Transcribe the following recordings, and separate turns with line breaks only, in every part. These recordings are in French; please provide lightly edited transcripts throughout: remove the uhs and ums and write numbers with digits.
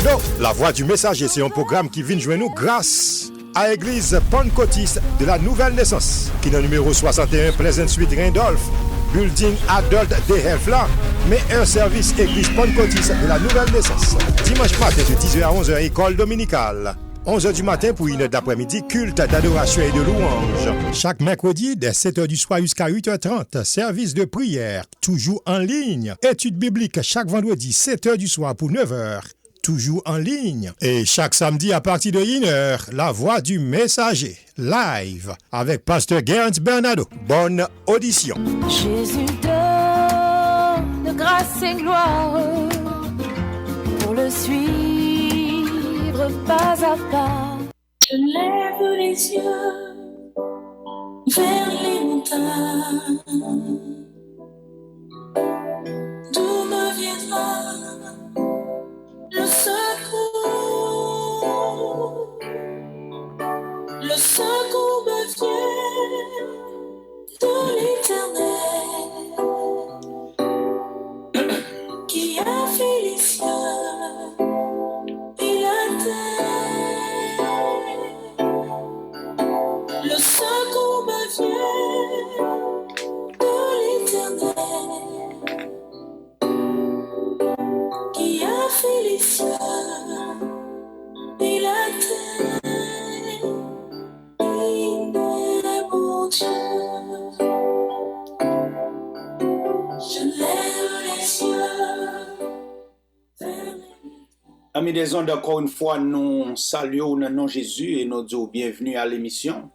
Donc, la voix du messager, c'est un programme qui vient joindre nous grâce à l'église Pentecôtiste de la Nouvelle Naissance, qui est le numéro 61 Pleasant Street Randolph, building Adult DF là, mais un service église Pentecôtiste de la Nouvelle Naissance. Dimanche matin de 10h à 11h, école dominicale. 11h du matin pour 1h d'après-midi, culte d'adoration et de louange. Chaque mercredi, dès 7h du soir jusqu'à 8h30, service de prière, toujours en ligne. Étude biblique chaque vendredi, 7h du soir pour 9h. Toujours en ligne. Et chaque samedi à partir de 1h, la voix du messager, live, avec Pasteur Gerns Bernardo. Bonne audition.
Jésus donne grâce et gloire pour le suivre pas à pas.
Je lève les yeux vers les montagnes. D'où me viendra le secours? Le secours me vient de l'Éternel qui a fait les cieux et la terre. Le secours me vient de l'Éternel qui a fait les cieux et la terre. Il est mon Dieu. Je lève les yeux vers les...
Amis des ondes, encore une fois, nous saluons dans le nom de Jésus et nous disons bienvenue à l'émission.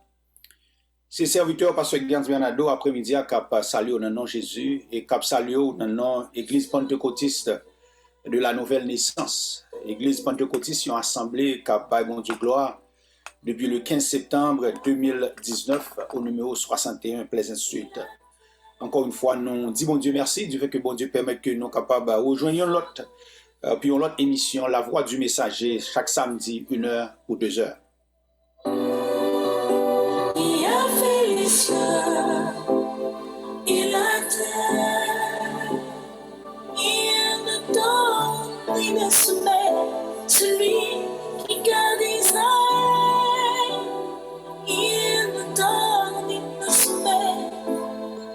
C'est serviteur Pasteur Gerns Bernardo après-midi à cap saluer dans le nom de Jésus et cap saluer dans le nom de l'Église pentecôtiste de la Nouvelle Naissance. L'Église pentecôtiste est une assemblée qui a par bon Dieu gloire depuis le 15 septembre 2019 au numéro 61 Pleasant Street. Encore une fois, nous disons bon Dieu merci du fait que bon Dieu permet que nous sommes capables de rejoindre l'autre. Puis on l'autre émission, La Voix du Messager, chaque samedi, 1h ou 2h.
Il a fait les cieux et la terre. Il me donne, il me soumet, celui qui garde Israël. Il me donne, il me soumet,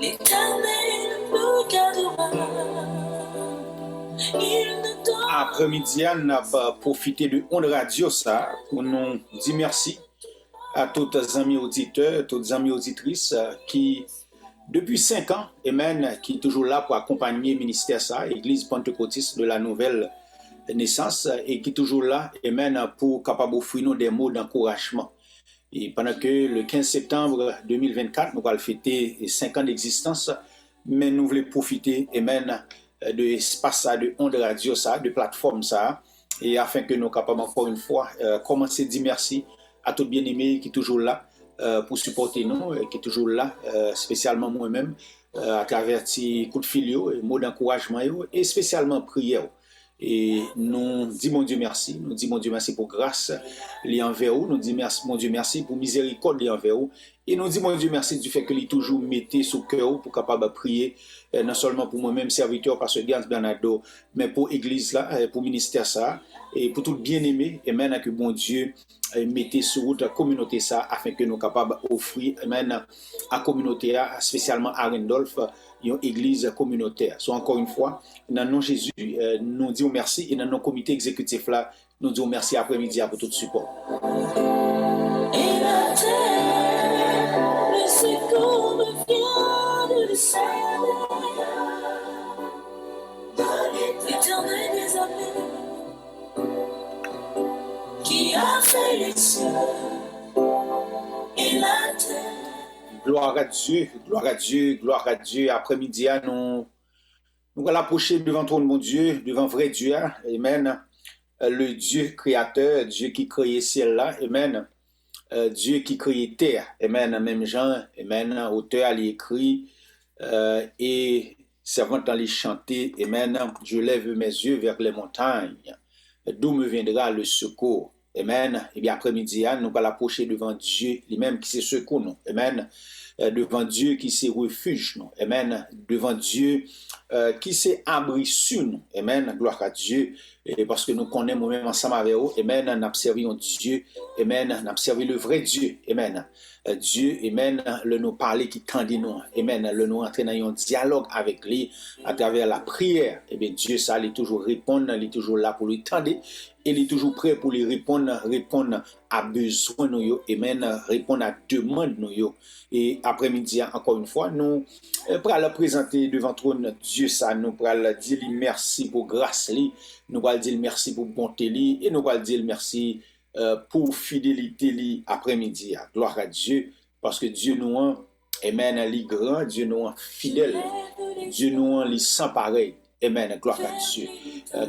l'Éternel me gardera. Il me donne.
Après-midi, on a profité de Onde Radio ça pour nous dire merci à tous les amis auditeurs, toutes les amies auditrices qui, depuis 5 ans, qui est toujours là pour accompagner le ministère ça, Église pentecôtiste de la Nouvelle Naissance, et qui est toujours là, pour capable offrir nous des mots d'encouragement. Et pendant que le 15 septembre 2024, nous allons fêter 5 ans d'existence, mais nous voulons profiter, de l'espace de Onde Radio ça, de plateforme ça, et afin que nous capables encore une fois commencer à dire merci à tout bien-aimé qui est toujours là pour supporter nous, qui est toujours là, spécialement moi-même, à travers ces coups de fil, mots d'encouragement et spécialement prière. Et nous disons mon Dieu merci, nous disons mon Dieu merci pour grâce liée envers vous, nous disons merci, mon Dieu merci pour miséricorde liée envers vous, et nous disons mon Dieu merci du fait que il toujours mettez sous cœur pour capable prier, non seulement pour moi-même serviteur Pasteur Gerns Bernardo, mais pour l'église là, pour ministère ça, et pour tout bien-aimé, et que bon Dieu mettez sur route la communauté ça, afin que nous capables d'offrir, à la communauté, spécialement à Randolph, une église communautaire. Soit encore une fois, dans le nom de Jésus, nous disons merci, et dans nos comités exécutifs là, nous disons merci après-midi pour tout le support.
Et la terre, le secours me vient de l'Éternel, de l'Éternel des armées, qui a fait les cieux et la terre.
Gloire à Dieu, gloire à Dieu, gloire à Dieu. Après-midi, nous allons approcher devant ton mon Dieu, devant vrai Dieu. Amen. Le Dieu créateur, Dieu qui crée ciel là. Amen. Dieu qui crée terre. Amen. Même Jean, amen. Auteur a écrit et servant dans les chanter. Amen. Je lève mes yeux vers les montagnes. D'où me viendra le secours? Amen. Et bien après-midi, nous allons approcher devant Dieu, lui-même qui se secoue nous. Amen. Devant Dieu qui se refuge nous. Amen. Devant Dieu qui se abri sur nous. Amen. Gloire à Dieu. Et parce que nous connaissons nous-mêmes ensemble avec eux, amen, nous avons servi un Dieu, amen, nous avons servi le vrai Dieu, amen. Dieu, amen, le nous parler qui tendit nous, amen, le nous entrer dans un dialogue avec lui à travers la prière. Et bien Dieu, ça, il est toujours répondre, il est toujours là pour lui tendre, et il est toujours prêt pour lui répondre à besoin nous, amen, répondre à demande nous. Et après-midi, encore une fois, nous pour le présenter devant trône Dieu, ça, nous pour dire merci pour grâce, nous pour dire merci pour bonté, et nous pour dire merci pour fidélité après-midi. Gloire à Dieu, parce que Dieu nous a, amen, li grand, Dieu nous a fidèle, Dieu nous a li sans pareil. Amen, gloire à Dieu.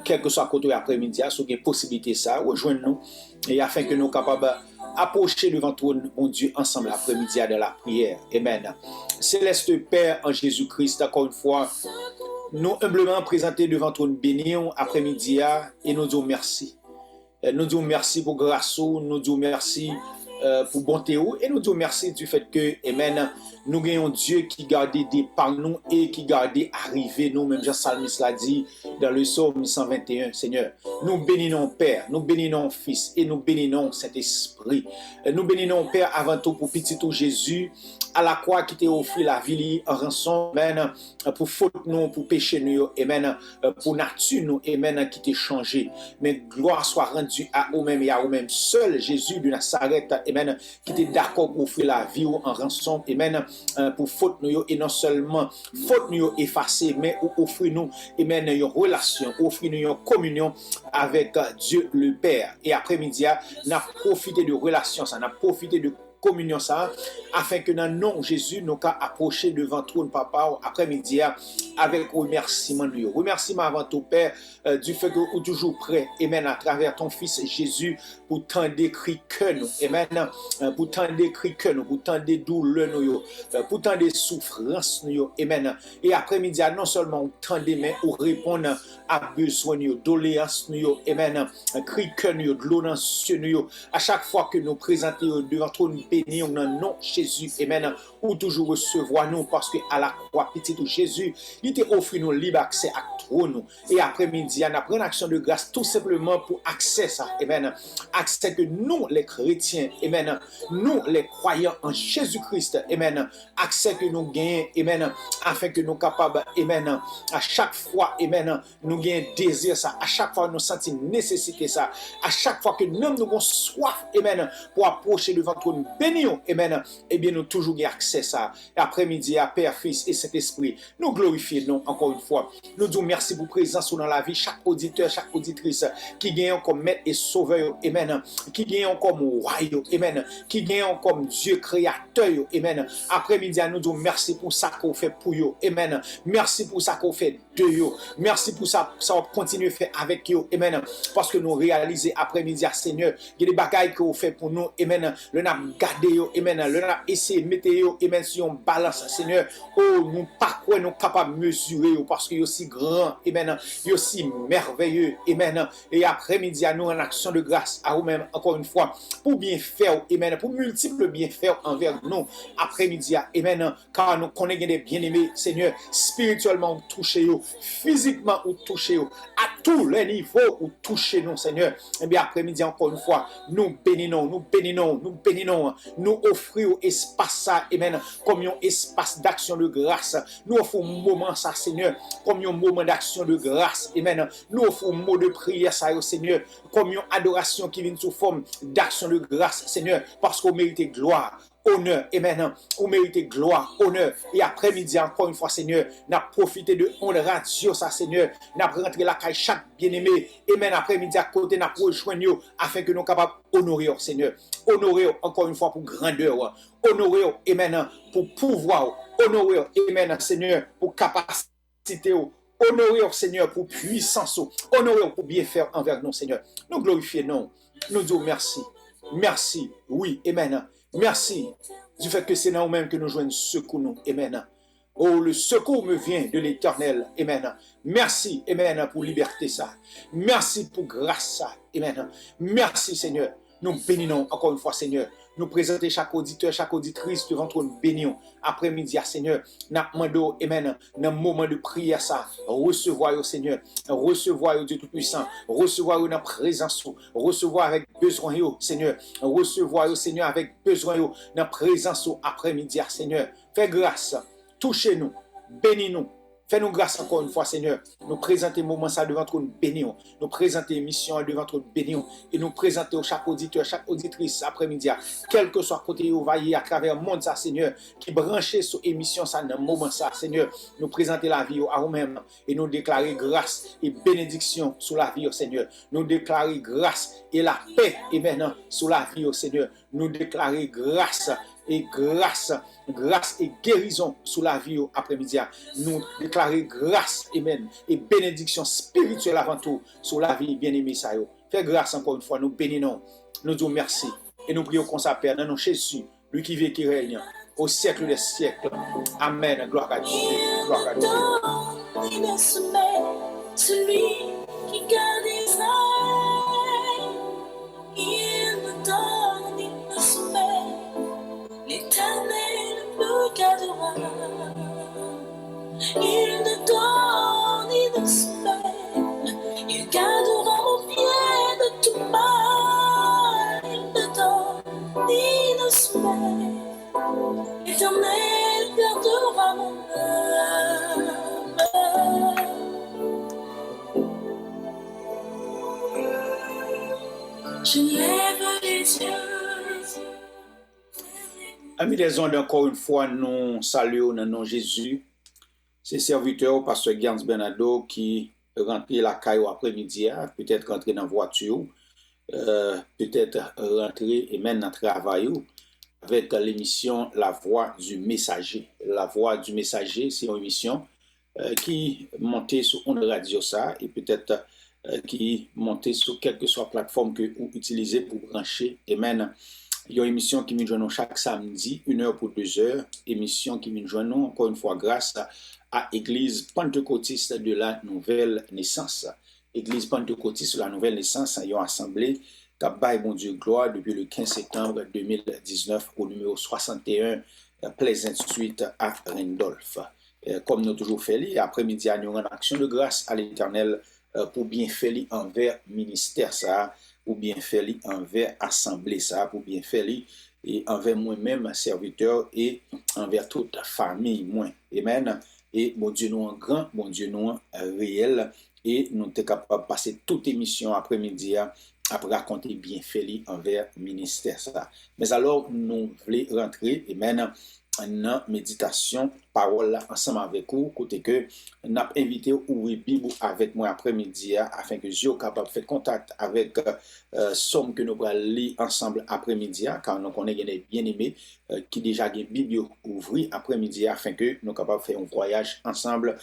Quel que soit côté après-midi, si vous avez possibilité ça, rejoignez-nous, et afin que nous soyons capables d'approcher devant trône, mon Dieu, ensemble l'après-midi de la prière. Amen. Céleste Père en Jésus-Christ, encore une fois, nous humblement présentés devant trône béni après-midi et nous disons merci. Nous disons merci pour grâce, nous disons merci pour bonté et nous disons merci du fait que, amen, nous gagnons Dieu qui garde des par nous et qui garde arriver nous, même Jean Salmiste l'a dit dans le psaume 121, Seigneur. Nous bénissons Père, nous bénissons Fils et nous bénissons Saint-Esprit. Nous bénissons Père avant tout pour petit tout Jésus à la croix qui t'a offert la vie en rançon, amen, pour faute nous, pour péché nous, amen, pour nature nous, amen, qui t'a changé. Mais gloire soit rendue à vous-même et à vous-même seul, Jésus de Nazareth, amen, qui t'est d'accord pour offrir la vie en rançon, amen, pour faute nous, et non seulement faute nous effacée, mais offrir nous, amen, une relation, offrir nous une communion avec Dieu le Père. Et après-midi, on a profité de relation, ça, on a profité de communion ça, afin que dans le nom de Jésus, nous puissions approcher devant trône papa après-midi avec remerciement nous. Remerciement avant tout Père du fait que vous êtes toujours prêt, amen, à travers ton Fils Jésus pour tant d'écrits que nous, amen, pour tant d'écrits que nous, pour tant de douleurs nous, pour tant de souffrances nous, amen. Et après-midi, non seulement vous tendez, mais vous répondre à besoin nous, doléances nous, amen, cri que nous, de l'eau dans nous, à chaque fois que nous présentons devant trône béni, dans le nom de Jésus, amen, ou toujours recevoir nous, parce que à la croix, petit ou Jésus, il t'a offert nous libre accès à trône. Et après-midi, on a pris une action de grâce tout simplement pour accès ça, amen, accès que nous, les chrétiens, amen, nous, les croyants en Jésus-Christ, amen, accès que nous gagnons, amen, afin que nous capables, amen, à chaque fois, amen, nous gagnons désir ça, à chaque fois nous sentons nécessité ça, à chaque fois que nous avons soif, amen, pour approcher devant trône béni, amen, et bien nous toujours gagnons accès ça. Après-midi, à Père, Fils et Saint-Esprit, nous glorifions encore une fois. Nous disons merci pour présence dans la vie, chaque auditeur, chaque auditrice qui gagne comme maître et sauveur, amen, qui gagne comme roi, amen, qui gagne comme Dieu créateur, amen. Après-midi, nous disons merci pour ça qu'on fait pour vous, amen. Merci pour ça qu'on fait de vous. Merci pour ça on continue à faire avec vous, amen. Parce que nous réalisons après-midi, Seigneur, il y a des bagailles que vous faites pour nous, amen. Le n'a gardé, amen. Le n'a essayé de mettre amen, sur une balance, Seigneur. Oh, nous pas quoi nous capables de mesurer parce que est aussi grand, amen. Il est aussi merveilleux, amen. Et après-midi, à nous en action de grâce à vous-même, encore une fois, pour bien faire, amen, pour multiples bienfaits envers nous, après-midi, amen, car nous connaissons des bien-aimés, Seigneur, spirituellement, ou touchez vous, physiquement, ou touchez vous, à tous les niveaux, ou touchez nous, Seigneur. Et bien, après-midi, encore une fois, nous bénissons, nous offrons espace ça, amen, comme un espace d'action de grâce. Nous offrons un moment ça, Seigneur, comme un moment d'action de grâce, amen. Nous offrons un mot de prière ça, Seigneur, comme une adoration qui vient sous forme d'action de grâce, Seigneur, parce qu'on mérite gloire, honneur, amen. On mérite gloire, honneur. Et après-midi, encore une fois, Seigneur, n'a profité de on radio ça, Seigneur, n'a rentré la caille chaque bien-aimé, amen. Après-midi, à côté, n'a rejoindre afin que nous capables honorer, Seigneur. Honorer encore une fois pour grandeur, honorer, amen, pour pouvoir, honorer, amen, Seigneur, pour capacité, honorer, Seigneur, pour puissance, honorer pour bien faire envers nous, Seigneur. Nous glorifions, nous disons merci. Merci, oui, amen. Merci du fait que c'est nous-mêmes que nous jouons secours, nous, amen. Oh, le secours me vient de l'Éternel, amen. Merci, amen, pour liberté, ça. Merci pour grâce, ça, amen. Merci, Seigneur. Nous bénissons encore une fois, Seigneur. nous présenter chaque auditeur, chaque auditrice devant toi, nous bénissons. Après-midi, Seigneur, nous demandons, amen, dans le moment de prière, ça, recevoir au Seigneur, recevoir au Dieu Tout-Puissant, recevoir dans la présence, recevoir avec besoin, Seigneur, recevoir au Seigneur avec besoin dans la présence après-midi, Seigneur. Fais grâce, touchez-nous, bénis-nous. Fais-nous grâce encore une fois, Seigneur. Nous présenter le moment ça devant toi, nous bénissons. Nous présenter l'émission devant toi, nous bénissons. Et nous présenter chaque auditeur, chaque auditrice après-midi, quel que soit côté où va y à travers le monde, ça, Seigneur, qui branché sur l'émission ça dans le moment ça, Seigneur. Nous présenter la vie à nous-mêmes et nous déclarer grâce et bénédiction sur la vie, Seigneur. Nous déclarer grâce et la paix et maintenant sur la vie, Seigneur. Nous déclarer grâce et grâce et guérison sous la vie après-midi. Nous déclarer grâce, amen, et bénédiction spirituelle avant tout sur la vie bien-aimée. Fais grâce encore une fois, nous bénissons, nous disons merci et nous prions qu'on s'appelle dans nos Jésus, lui qui vit, qui règne au siècle des siècles. Amen. Gloire à Dieu. Gloire à Dieu.
Il ne se met, celui qui garde Israël. Il ne donne, il ne se met. L'Éternel me gardera. Il ne donne, il ne se met. Il gardera mon pied de tout mal. Il ne donne, il ne se met. L'Éternel gardera mon âme. Je lève les yeux.
Amis des ondes, encore une fois, nous saluons dans le nom de Jésus. C'est serviteur, pasteur Gans Bernardo, qui rentre la caille après-midi, peut-être rentrer dans la voiture, peut-être rentrer et même dans le travail, avec l'émission La Voix du Messager. La Voix du Messager, c'est une émission qui montait sur Onde Radio ça, et peut-être qui montait sur quelle que soit plateforme que vous utilisez pour brancher. Et maintenant, il y a une émission qui nous joignons chaque samedi, 1 heure pour 2 heures. Émission qui nous joignons encore une fois grâce à Église Pentecôtiste de la Nouvelle Naissance. Église Pentecôtiste de la Nouvelle Naissance, ils ont assemblé Tabaye Bon Dieu Gloire depuis le 15 septembre 2019 au numéro 61 Pleasant Street à Randolph. Comme nous toujours fait, après-midi, nous avons une action de grâce à l'Éternel pour bien faire envers ministère ça, pour bien faire envers assemblée ça, pour bien faire et envers moi-même serviteur et envers toute famille moi. Amen. Et bon Dieu nous en grand, bon Dieu nous en réel et nous sommes capables de passer toute émission après-midi après raconter bien fait envers ministère ça. Mais alors nous voulons rentrer et maintenant en méditation, parole là, ensemble avec vous, côté que nous avons invité à ouvrir Bible avec moi après-midi afin que je sois capable de faire contact avec somme que nous allons lire ensemble après-midi, car nous connaissons des bien-aimés qui déjà ont Bible ouvrir après-midi afin que nous soyons capables de faire un voyage ensemble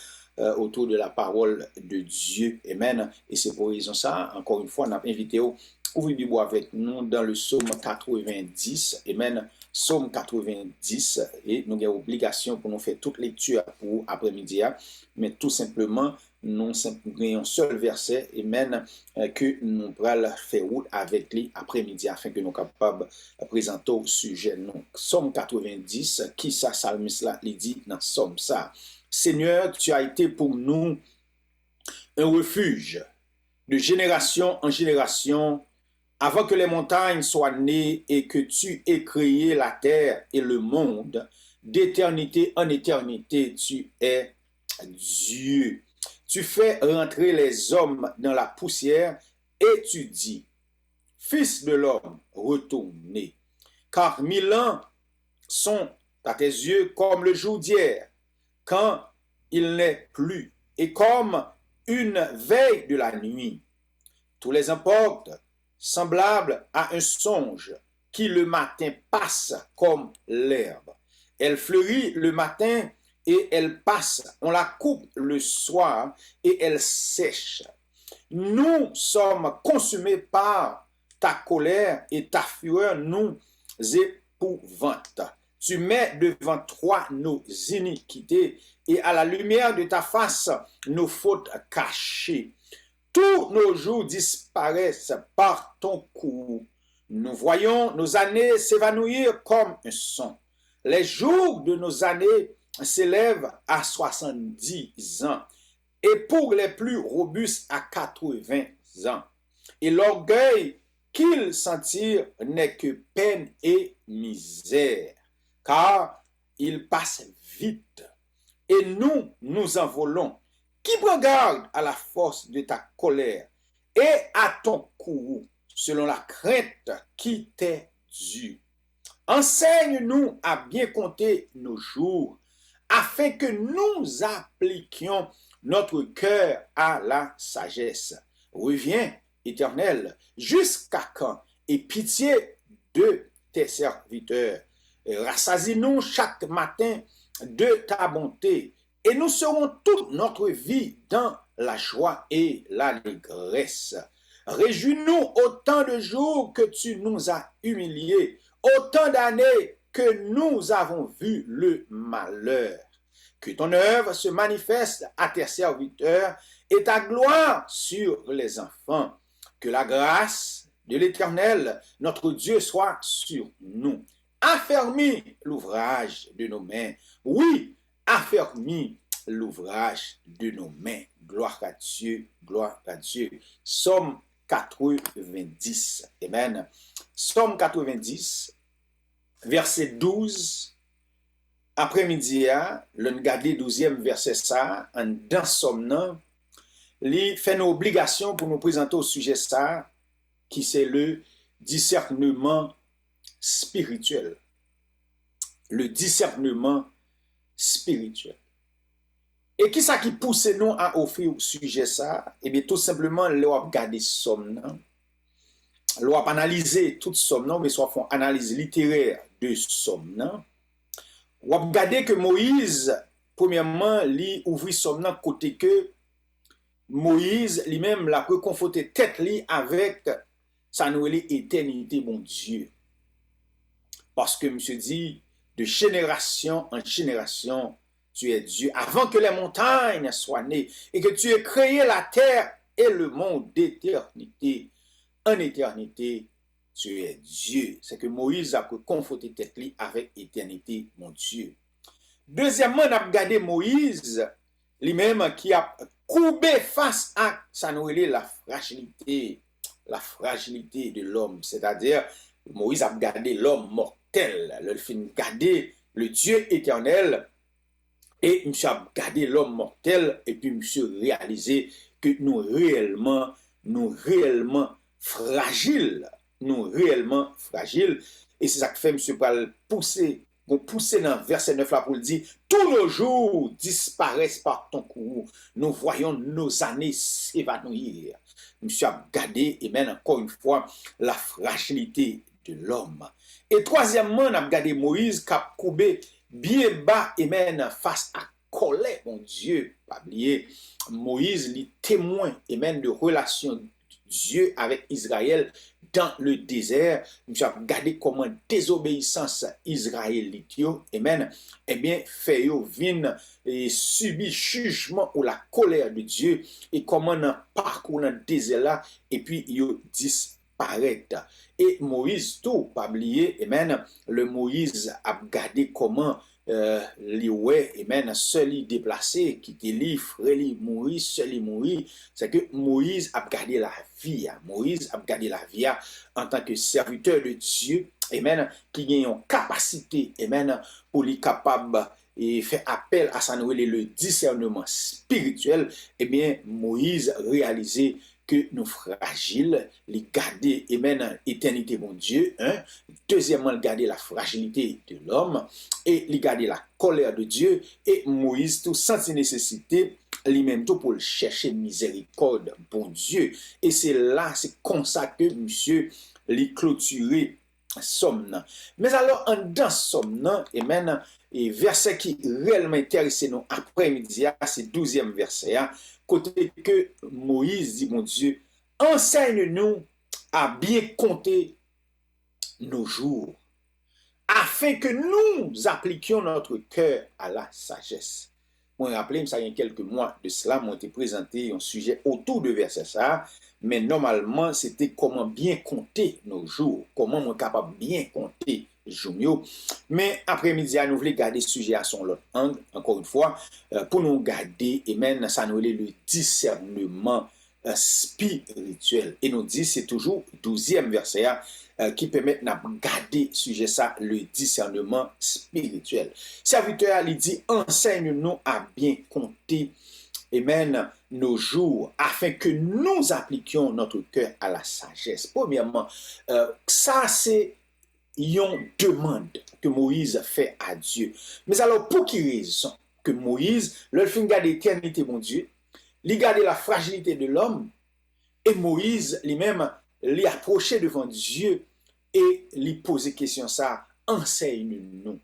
autour de la parole de Dieu. Amen. Et c'est pour raison ça, encore une fois, nous avons invité à ouvrir Bible avec nous dans le psaume 90. Amen. Psaume 90 et nous avons obligation pour nous faire toute lecture pour après-midi, mais tout simplement nous avons un seul verset et même que nous allons faire route avec lui après-midi afin que nous soyons capables de présenter au sujet. Donc, Psaume 90, qui ça psalmiste là, il dit dans Psaume ça. Seigneur, tu as été pour nous un refuge de génération en génération. Avant que les montagnes soient nées et que tu aies créé la terre et le monde, d'éternité en éternité, tu es Dieu. Tu fais rentrer les hommes dans la poussière et tu dis, Fils de l'homme, retournez. Car 1000 ans sont à tes yeux comme le jour d'hier, quand il n'est plus, et comme une veille de la nuit. Tous les importes semblable à un songe qui le matin passe comme l'herbe. Elle fleurit le matin et elle passe. On la coupe le soir et elle sèche. Nous sommes consumés par ta colère et ta fureur nous épouvante. Tu mets devant toi nos iniquités et à la lumière de ta face nos fautes cachées. Tous nos jours disparaissent par ton coup. Nous voyons nos années s'évanouir comme un son. Les jours de nos années s'élèvent à 70 ans et pour les plus robustes à 80 ans. Et l'orgueil qu'ils sentirent n'est que peine et misère, car ils passent vite. Et nous envolons. Qui prend garde à la force de ta colère et à ton courroux, selon la crainte qui t'est due. Enseigne-nous à bien compter nos jours, afin que nous appliquions notre cœur à la sagesse. Reviens, Éternel, jusqu'à quand? Et pitié de tes serviteurs. Rassasie-nous chaque matin de ta bonté, et nous serons toute notre vie dans la joie et l'allégresse. Réjouis-nous autant de jours que tu nous as humiliés, autant d'années que nous avons vu le malheur. Que ton œuvre se manifeste à tes serviteurs et ta gloire sur les enfants. Que la grâce de l'Éternel, notre Dieu, soit sur nous. Affermis l'ouvrage de nos mains. Oui, affermis l'ouvrage de nos mains. Gloire à Dieu, gloire à Dieu. Somme 90. Amen. Somme 90, verset 12. Après-midi, le gardé 12e verset ça, en dans somme, il fait une obligation pour nous présenter au sujet ça, qui c'est le discernement spirituel. Le discernement spirituel. Et qui ça qui pousse nous à offrir au sujet ça? Eh bien, tout simplement, l'on regarder somme, l'on analyser toute somme, mais soit font analyse littéraire de somme, on va regarder que Moïse, premièrement, lui ouvrit somme côté que Moïse lui-même l'a reconforté tête li avec sa nouvelle éternité, mon Dieu. Parce que monsieur dit, de génération en génération, tu es Dieu, avant que les montagnes soient nées, et que tu aies créé la terre et le monde d'éternité. En éternité, tu es Dieu. C'est que Moïse a conforté tête li avec éternité, mon Dieu. Deuxièmement, on a regardé Moïse, lui-même qui a courbé face à sa nouvelle la fragilité de l'homme. C'est-à-dire, Moïse a regardé l'homme mortel, le film regardé le Dieu éternel, et monsieur a regardé l'homme mortel, et puis monsieur réalisé que nous réellement fragiles, et c'est ça que fait monsieur Paul pousser dans verset 9 là pour le dire, tous nos jours disparaissent par ton courroux, nous voyons nos années s'évanouir. Monsieur a regardé, et même encore une fois, la fragilité de l'homme. Et troisièmement, on a regardé Moïse qui a courbé bien bas, et même face à colère, mon Dieu, pas oublier, Moïse, les témoin, et même de relation Dieu avec Israël dans le désert. Nous avons regardé comment désobéissance israélite, amen, eh bien, fait yo vin et subit jugement ou la colère de Dieu, et comment dans parcours dans le désert là, et puis yo disparaît. Et Moïse, tout, pas oublier, amen, le Moïse a regardé comment li ouais, amen, seul il déplacé, qui était li, frère li mourir, seul il mourir. C'est que Moïse a gardé la vie, Moïse a gardé la vie en tant que serviteur de Dieu, amen, qui a une capacité, amen, pour lui capable et fait appel à sa nouvelle le discernement spirituel. Eh bien, Moïse réalisé que nous fragiles, les garder, et même éternité, mon Dieu, Deuxièmement, garder la fragilité de l'homme, et les garder la colère de Dieu, et Moïse, tout senti nécessité, lui-même tout pour chercher miséricorde, bon Dieu. Et c'est là, c'est comme ça que monsieur, les clôturer somme. Mais alors, en dans somme, et maintenant, et verset qui réellement intéresse nous après-midi, c'est 12e verset, côté que Moïse dit, mon Dieu, enseigne-nous à bien compter nos jours, afin que nous appliquions notre cœur à la sagesse. Moi, rappelez, ça y a quelques mois de cela, moi, été présenté un sujet autour de verset ça, mais normalement, c'était comment bien compter nos jours, comment on est capable de bien compter jours. Mais après-midi, nous voulons garder ce sujet à son lot angle, encore une fois, pour nous garder, et même ça nous est le discernement spirituel. Et nous dit, c'est toujours 12e verset qui permet de garder sujet ça, le discernement spirituel. Serviteur, il dit, enseigne-nous à bien compter, amen, nos jours, afin que nous appliquions notre cœur à la sagesse. Premièrement, ça c'est une demande que Moïse fait à Dieu. Mais alors, pour quelle raison que Moïse, le fin garde l'éternité, mon Dieu, il garde la fragilité de l'homme, et Moïse lui-même, lui approché devant Dieu et lui poser question ça, enseigne-nous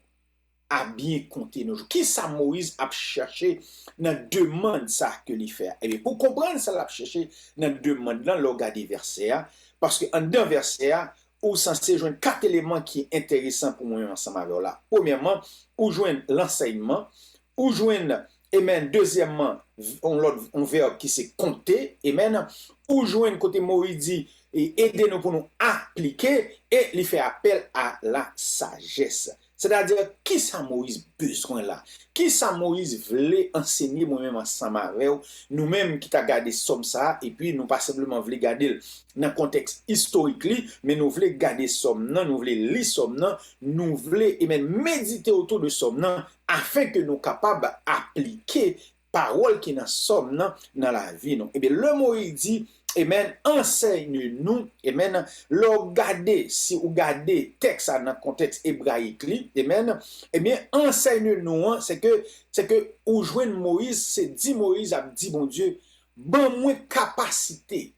à bien compter nos jours. Qui ça Moïse a cherché dans demande ça que lui fait? Et bien pour comprendre ça l'a cherché dans demande là, l'on regarde verset parce que en deux versets ou censé joindre 4 éléments qui est intéressant pour moi ensemble avec là. Premièrement, ou joindre l'enseignement, ou joindre amen, deuxièmement, on verbe qui c'est compter, amen, ou joindre côté Moïse dit et aider-nous pour nous appliquer et lui faire appel à la sagesse. C'est-à-dire, qui ça Moïse besoin là? Qui ça Moïse voulait enseigner moi-même ensemble avec nous-mêmes qui t'a gardé somme ça, et puis nous pas simplement voulons garder dans le contexte historique, mais nous voulons garder somme non, nous voulons lire somme non, nous voulons et même méditer autour de somme non, afin que nous capables d'appliquer parole qui dans somme non, dans la vie non. Et bien le Moïse dit, amen, enseigne-nous, amen, regarder, si vous regardez texte dans le contexte hébraïque, amen, eh bien, enseigne-nous, c'est que, ou joindre Moïse, c'est dit Moïse a dit, mon Dieu, bon, moi, capacité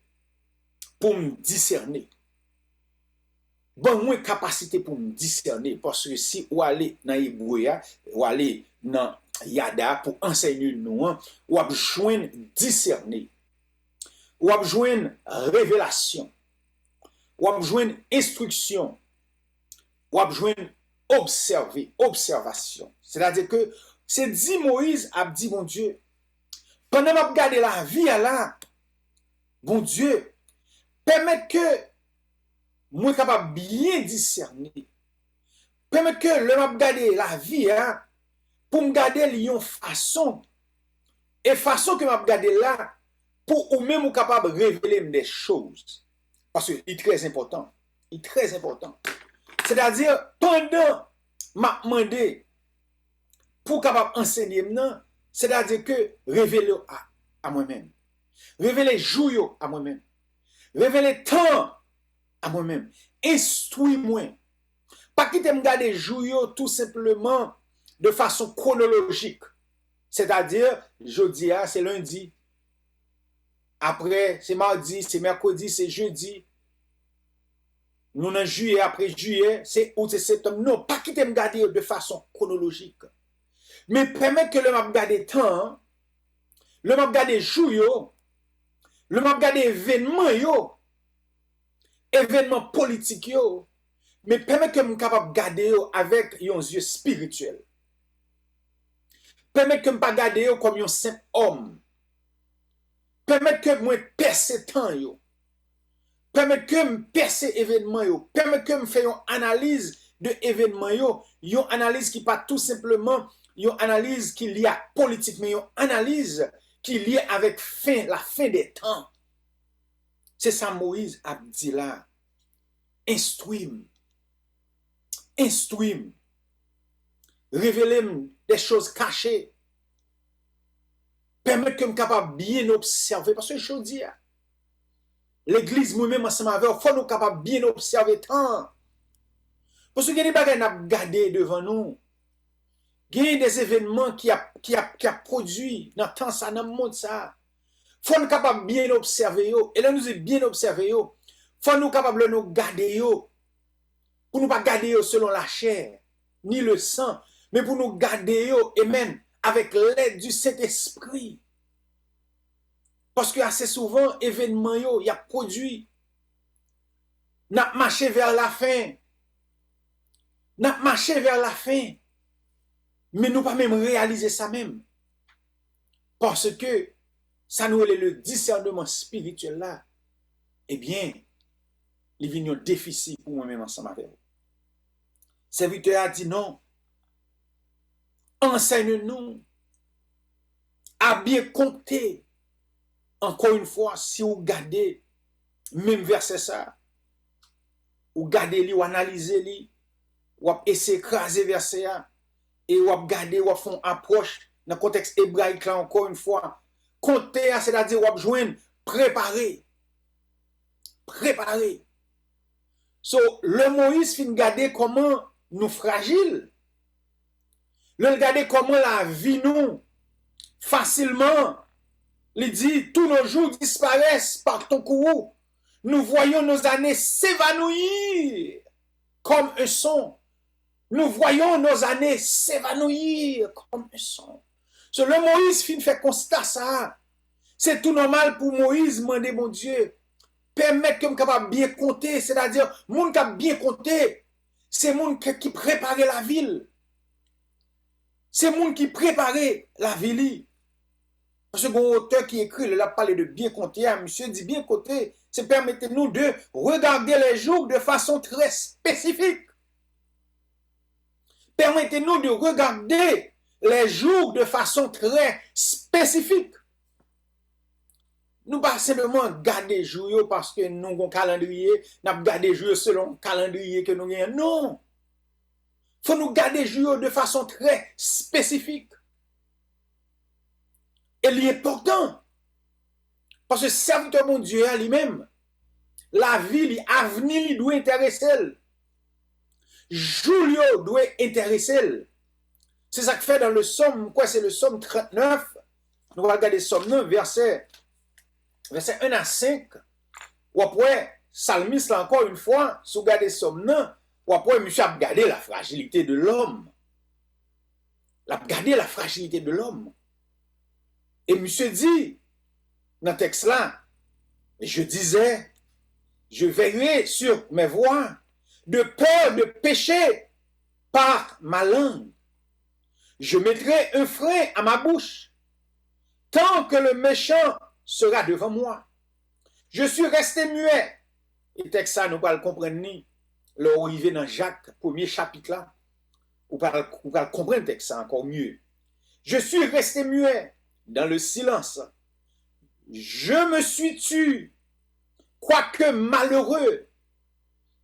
pour me discerner. Bon, moi, capacité pour me discerner, parce que si vous allez dans Hébreu, ou allez dans Yada pour enseigner nous, ou avez joindre discerner. Ou ap joindre révélation, ou ap joindre instruction, ou ap joindre observation. C'est-à-dire que c'est dit Moïse a dit, mon Dieu, pendant que je regarde la vie là, bon Dieu, permettre que moi capable bien discerner, permettre que le m'a regarder la vie pour me garder une façon, et façon que m'a regarder là, pour ou même capable de révéler des choses. Parce que c'est très important. Il est très important. C'est-à-dire, pendant m'a demandé pour capable enseigner, c'est-à-dire que révéler à moi-même. Révéler jour à moi-même. Révéler temps à moi-même. Instruis-moi. Pas quitter me garder jour tout simplement de façon chronologique. C'est-à-dire, jeudi, c'est lundi. Après, c'est mardi, c'est mercredi, c'est jeudi. Nous en juillet, après juillet, c'est août, c'est septembre. Non, pas quitter me garder de façon chronologique. Mais permettre que le m'a garder temps, le m'a garder jour, le m'a garder événement politique mais permettre que me capable garder avec un yeux spirituel. Permettre que me pas garder comme un simple homme. Permettre que moi percer temps yo. Permettre que me percer événement yo. Permettre que me faire une analyse de événement yo, une analyse qui pas tout simplement une analyse qui liée à politique mais une analyse qui liée avec la fin des temps. C'est ça Moïse a dit là. Instruis-moi. Instruis-moi. Révélez-moi des choses cachées. Permettre que je sois capable de bien observer. Parce que je dis, l'église moi-même ensemble avec, il faut nous capable de bien observer tant. Parce qu'il y a des bagages à garder devant nous. Il y a des événements qui a produit dans le temps, ça, dans le monde. Il faut nous capable de bien observer. Et là, nous est bien observer. Il faut nous capable de nous garder. Pour nous pas garder selon la chair, ni le sang, mais pour nous garder, amen, avec l'aide du Saint-Esprit. Parce que assez souvent, événement, il y a produit. N'a marché vers la fin. N'a marché vers la fin. Mais nous pas même réaliser ça même. Parce que ça nous est le discernement spirituel là, eh bien, il vient un déficit pour moi-même ensemble avec vous. Serviteur a dit non, enseigne-nous à bien compter. Encore une fois, si vous gardez même verset ça, ou gardez-le, ou analysez-le, ou essayez d'écraser verset ça, et ou gardez, ou font approche dans le contexte hébraïque là, encore une fois. Compter, c'est-à-dire ou joindre, préparer. So, le Moïse fin garder comment nous fragiles. Le regarder comment la vie nous facilement. Il dit, tous nos jours disparaissent par ton courroux. Nous voyons nos années s'évanouir comme un son. Nous voyons nos années s'évanouir comme un son. So, le Moïse fin fait constat ça. C'est tout normal pour Moïse demander mon Dieu. Permettre que je capable bien compter, c'est-à-dire, moun qui a bien compté, c'est moun qui préparait la ville. C'est moun qui préparait la ville. Parce que mon auteur qui écrit, il a parlé de bien compter, monsieur dit bien compter, c'est permettez-nous de regarder les jours de façon très spécifique. Permettez-nous de regarder les jours de façon très spécifique. Nous pas simplement garder jours parce que nous avons un calendrier, nous avons gardé jours selon le calendrier que nous avons. Non. Il faut nous garder jours de façon très spécifique. Et l'important, parce que serviteur mon Dieu lui-même, la vie, l'avenir, il doit intéresser. Jour doit intéresser. C'est ça que fait dans le psaume, quoi, c'est le psaume 39. Nous allons regarder le psaume 9, verset 1 à 5, ou après, Salmiste, là encore une fois, si vous regardez Somme 9, ou après, monsieur a regardé la fragilité de l'homme. Il a regardé la fragilité de l'homme. Et monsieur dit, dans le texte là, je disais, je veillerai sur mes voies, de peur de pécher par ma langue. Je mettrai un frein à ma bouche, tant que le méchant sera devant moi. Je suis resté muet. Et texte ça, nous allons comprendre ni. Là, on arrive dans Jacques, premier chapitre là. Vous allez comprendre le texte ça encore mieux. Je suis resté muet dans le silence. Je me suis tu, quoique malheureux,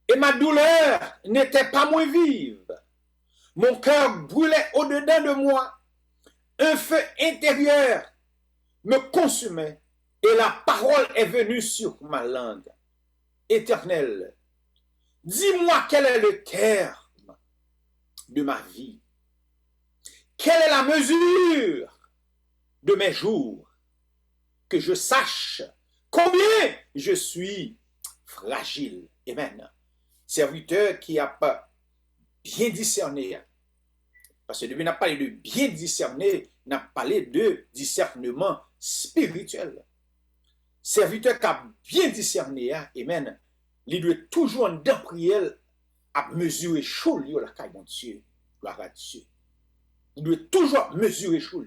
et ma douleur n'était pas moins vive. Mon cœur brûlait au-dedans de moi. Un feu intérieur me consumait. Et la parole est venue sur ma langue. Éternel, dis-moi quel est le terme de ma vie. Quelle est la mesure de mes jours, que je sache combien je suis fragile. Amen. Serviteur qui a pas bien discerné, parce que depuis n'a parlé de bien discerner, n'a parlé de discernement spirituel. Serviteur qui a bien discerné, amen, il doit toujours en dedans prière à mesurer chaud la caille de Dieu, gloire à Dieu. Il doit toujours mesurer chaud.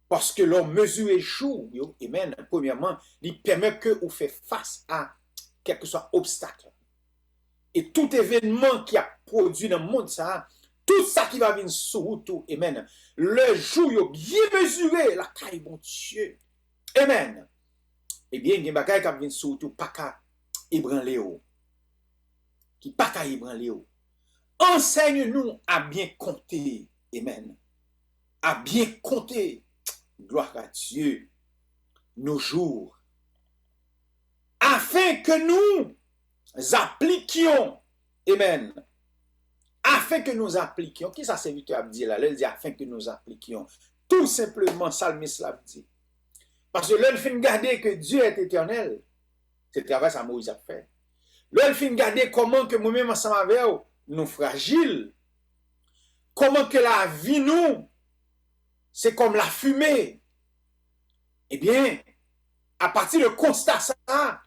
Parce que l'on mesure chaud, amen, premièrement, il permet que vous fait face à quel que soit obstacle. Et tout événement qui a produit dans le monde, ça, tout ça qui va venir sur vous, amen, le jour bien mesuré, la caille de Dieu, amen. Eh bien, il y a des bagages qui viennent sur vous, pas qu'à ébranler, qui pas qu'à ébranler. Enseigne-nous à bien compter, amen, à bien compter. Gloire à Dieu, nos jours, afin que nous appliquions, amen, afin que nous appliquions, qui ça serviteur a dit là, il dit afin que nous appliquions, tout simplement, Salmiste l'a dit, parce que l'on fin garder que Dieu est éternel, c'est le travail que Moïse a fait, l'on fin garder comment que nous-mêmes ensemble avec nous fragiles, comment que la vie nous, c'est comme la fumée. Eh bien, à partir de constat ça,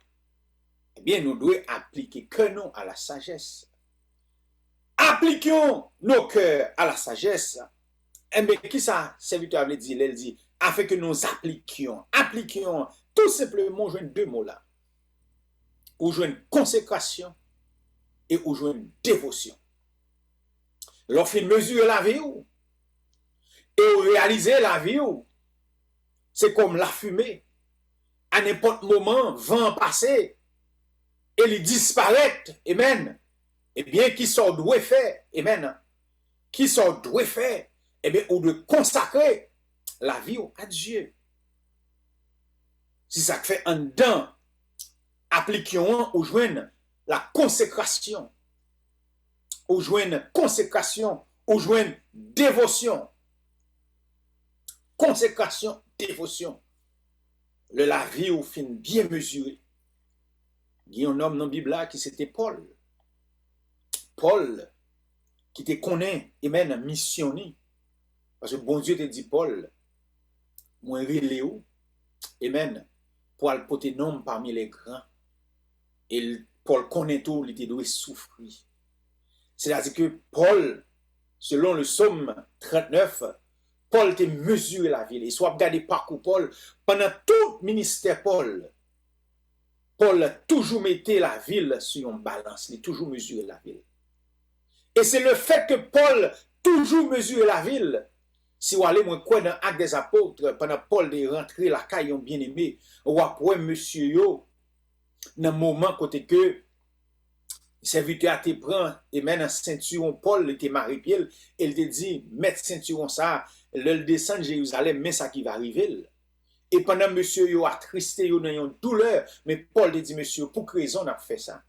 eh bien, nous devons appliquer que nous à la sagesse. Appliquons nos cœurs à la sagesse. Eh bien, qui ça, serviteur avait dit? Il dit, afin que nous appliquions tout simplement, jouer deux mots là. Ou jouer une consécration et ou jouer une dévotion. Lorsqu'il mesure la vie et réaliser la vie, c'est comme la fumée. À n'importe moment, vent passer et il disparaît. Amen. Eh bien, qui sont doués faire. Amen. Qui sont doués faire. Eh bien, ou de consacrer la vie à Dieu. Si ça fait un dedans, appliquons ou joignent la consécration. Ou joignent consécration. Ou joignent dévotion. Consécration, dévotion. La vie au fin bien mesuré. Il y a un homme dans la Bible là qui c'était Paul. Paul, qui te connaît et même missionné. Parce que bon Dieu te dit, Paul, moi Léo, et même, pour le porter nom parmi les grands. Et Paul connaît tout, il doit souffrir. C'est-à-dire que Paul, selon le psaume 39, Paul te mesuré la ville. Et soit regardé parcours Paul, pendant tout le ministère Paul toujours mettait la ville sur une balance. Il toujours mesuré la ville. Et c'est le fait que Paul toujours mesuré la ville. Si vous allez quoi dans l'Acte des Apôtres, pendant Paul est rentré la caille bien aimé, ou après monsieur yo, dans le moment côté que serviteur te prend et met un ceinturon, Paul était marié, il te dit, mettre ceinturon ça, le descend de Jérusalem, mais ça qui va arriver. Et pendant monsieur yo attristé, yo dans une douleur, mais Paul te dit, monsieur, pour quelle raison on a fait ça?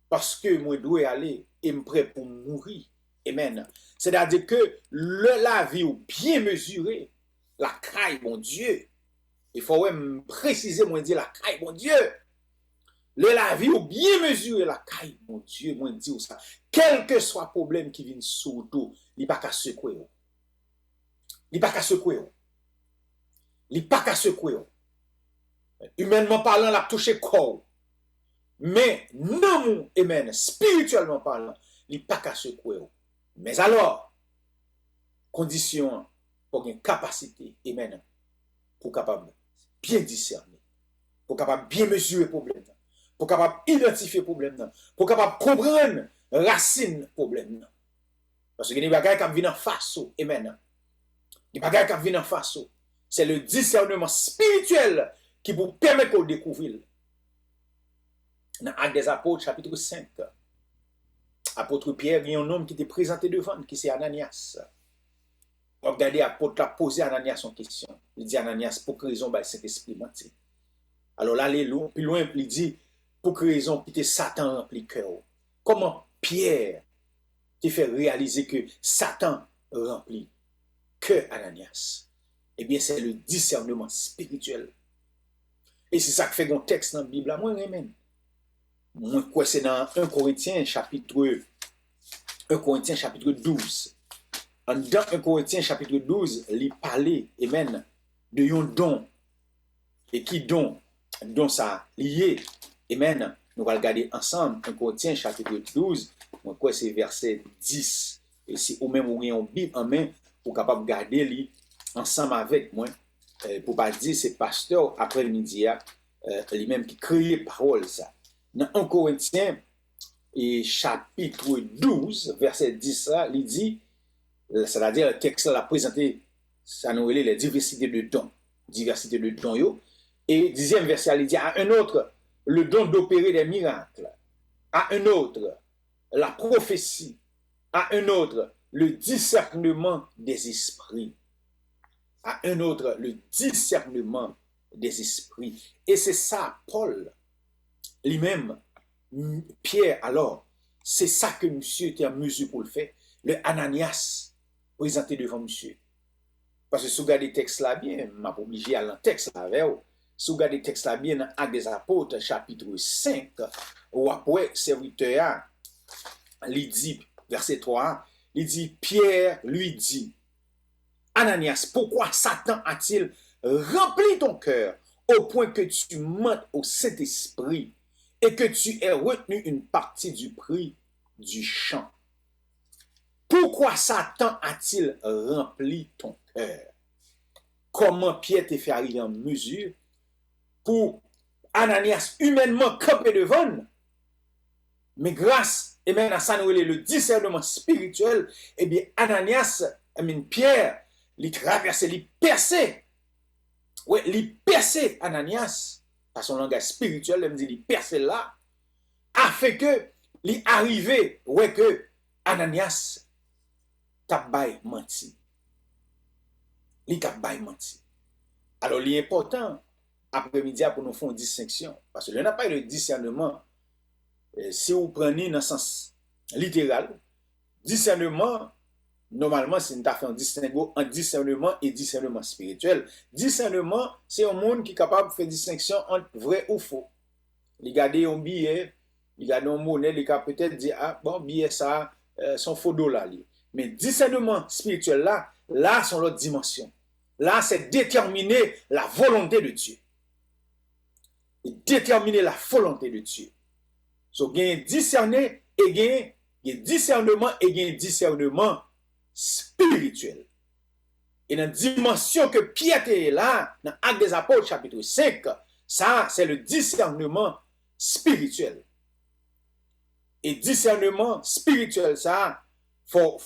Parce que moi je dois aller et me prêt pour mourir. Amen. C'est-à-dire que la vie bien mesurée, la caille, mon Dieu. Il faut me préciser, moi dire la caille, mon Dieu. La vie bien mesurée, la caille, mon Dieu, moi dire ça. Quel que soit le problème qui vient sur tout, il n'y a pas qu'à secouer. Il n'y a pas qu'à secouer. Il n'y a pas qu'à secouer. Humainement parlant, la touché corps. Mais non, amen, spirituellement parlant, il n'y a pas qu'à secouer. Mais alors, condition pour une capacité, amen, pour capable bien discerner, pour capable bien mesurer le problème, pour capable identifier le problème, pour capable comprendre racine du problème. Parce que les bagages qui viennent en face, amen. Les bagages qui viennent en face, c'est le discernement spirituel qui vous permet de découvrir. Dans l'Acte des Apôtres, chapitre 5, apôtre Pierre, il y a un homme qui était présenté devant, qui c'est Ananias. Regardez, l'apôtre a posé à Ananias une question. Il dit, Ananias, pour quelle raison cet esprit menti? Alors là, plus loin, il dit, pour quelle raison que Satan remplit le cœur? Comment Pierre te fait réaliser que Satan remplit que Ananias? Eh bien, c'est le discernement spirituel. Et c'est ça que fait un texte dans la Bible, moi, même. Moi, quoi, c'est dans 1 Corinthiens chapitre 12. Dans 1 Corinthiens chapitre 12, il parlait, amen, de un don. Et qui don? Don ça lié. Amen. Nous allons regarder ensemble 1 Corinthiens chapitre 12. Moi, quoi, c'est verset 10. Et si ou même vous avez une Bible en main, pour capable garder lui ensemble avec moi, pour pas dire c'est pasteur après-midi, lui-même qui crée parole ça. Dans 1 Corinthiens et chapitre 12, verset 10, il dit, c'est-à-dire le texte l'a présenté, ça nous relève les diversités de dons. Diversité de dons, yo. Et 10e verset, il dit, à un autre, le don d'opérer des miracles. À un autre, la prophétie. À un autre, le discernement des esprits. À un autre, le discernement des esprits. Et c'est ça, Paul, lui-même, Pierre, alors, c'est ça que monsieur était en mesure pour le faire. Le Ananias, présenté devant monsieur. Parce que si vous regardez le texte là bien, je m'a obligé à le texte là avec vous. Si vous regardez le texte là bien, dans Actes des Apôtres, chapitre 5, où après, serviteur, il dit, verset 3, il dit, Pierre lui dit, Ananias, pourquoi Satan a-t-il rempli ton cœur au point que tu mentes au Saint-Esprit et que tu aies retenu une partie du prix du champ? Pourquoi Satan a-t-il rempli ton cœur? comment Pierre t'a fait arriver en mesure pour Ananias humainement camper devant, mais grâce à ça nous le discernement spirituel, eh bien Ananias, Pierre, il traverse, il percé. Oui, il percé Ananias, par son langage spirituel, il me dit il percé là, a fait que il arrivé, ouais que Ananias t'a bail menti. Il t'a bail menti. Alors, l'important, après-midi, pour nous faire une distinction, parce que là, on n'a pas le discernement. Si vous prenez dans le sens littéral, discernement, normalement, c'est une affaire en distinguo entre discernement et discernement spirituel. Discernement, c'est un monde qui est capable de faire distinction entre vrai ou faux. Il regarde un billet, il regarde une monnaie, il peut peut-être dire, ah bon, billet ça, son faux dollar. Mais discernement spirituel là, sont l'autre dimension. Là, c'est déterminer la volonté de Dieu. Et déterminer la volonté de Dieu. Donc, il y a discerner et il y a discernement et il y a discernement spirituel. Et dans la dimension que Pierre est là, dans Actes des Apôtres, chapitre 5, ça, c'est le discernement spirituel. Et discernement spirituel, ça, faut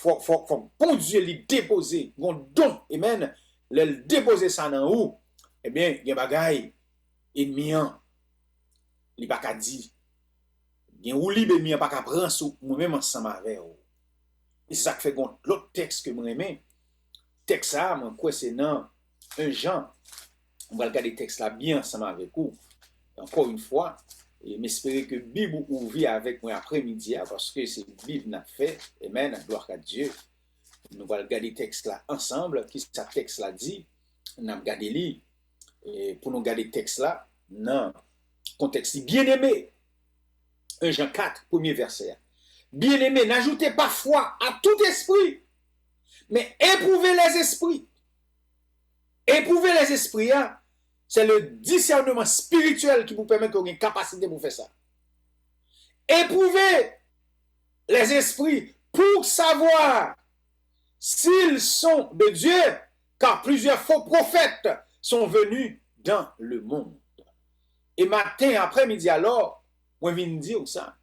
bon Dieu lui déposer, un don, amen, le déposer ça dans où, eh bien, il y a bagaille, ennemi, il pas qu'à dire, il y a ou libre ennemi, pas qu'à prendre sous, moi-même ensemble avec vous. Et c'est ça qui fait l'autre texte que moi aime, texte ça, moi, quoi, c'est dans 1 Jean, on va regarder le texte là bien ensemble avec vous, encore une fois, et m'espérer que Bible ouvre avec moi après-midi, parce que c'est Bible n'a fait, amen, gloire à Dieu. Nous allons regarder le texte là ensemble, qui ce texte là dit, nous allons regarder lui, et pour nous regarder le texte là, dans le contexte bien-aimé, 1 Jean 4, premier verset. Bien-aimé, n'ajoutez pas foi à tout esprit, mais éprouvez les esprits. Éprouvez les esprits, hein? C'est le discernement spirituel qui vous permet qu'on ait une capacité pour faire ça. Éprouvez les esprits pour savoir s'ils sont de Dieu, car plusieurs faux prophètes sont venus dans le monde. Et matin, après-midi alors, on vient de dire ça.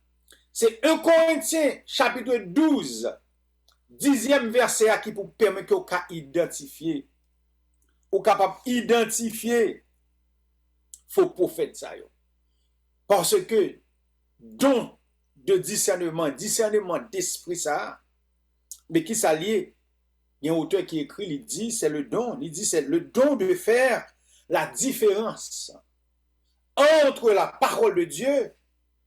C'est 1 Corinthiens, chapitre 12, 10e verset qui vous permet qu'on puisse identifier, ou capable d'identifier faux prophète ça yo. Parce que don de discernement d'esprit ça, mais qui s'allie, il y a un auteur qui écrit, il dit c'est le don de faire la différence entre la parole de Dieu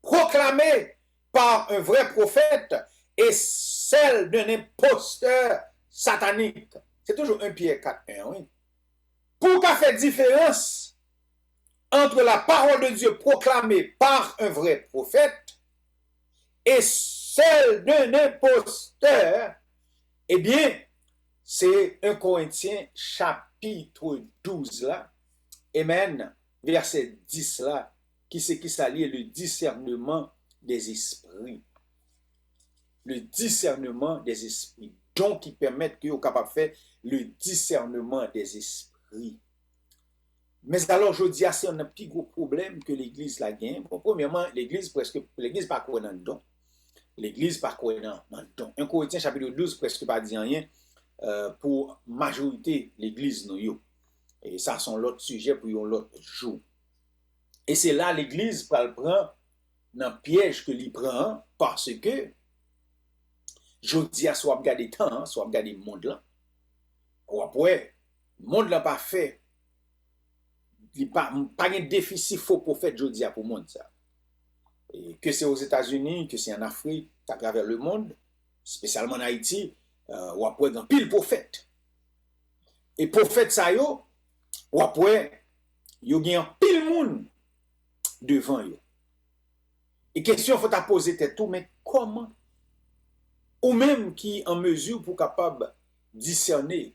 proclamée par un vrai prophète et celle d'un imposteur satanique. C'est toujours 1 Pierre 4:1, oui. Pour qu'à faire différence entre la parole de Dieu proclamée par un vrai prophète et celle d'un imposteur, eh bien, c'est 1 Corinthiens chapitre 12 là, amen, verset 10 là, qui s'allie le discernement des esprits. Le discernement des esprits. Donc, qui permettent que vous capable de faire le discernement des esprits. Mais alors, je dis, c'est un petit gros problème que l'Église la gagne. Bon, premièrement, l'Église pas quoi dans le don. L'Église pas quoi dans le don. 1 Corinthiens chapitre 12 presque pas dit rien pour majorité l'Église nous. Et ça, c'est l'autre sujet pour l'autre jour. Et c'est là l'Église prend dans le piège que l'il prend parce que je dis à soit regarder temps, soit regarder le monde là. Ou après, le monde là pas fait. Il n'y a pas de déficit faux prophète, je dis pour le monde ça. Et que c'est aux États-Unis, que c'est en Afrique, à travers le monde, spécialement en Haïti, ou après dans pile prophète. Et prophète ça yo, ou après, yo gen pile monde devant yo. Et question faut ta poser tête tout, mais comment? Ou même qui en mesure pour capable discerner,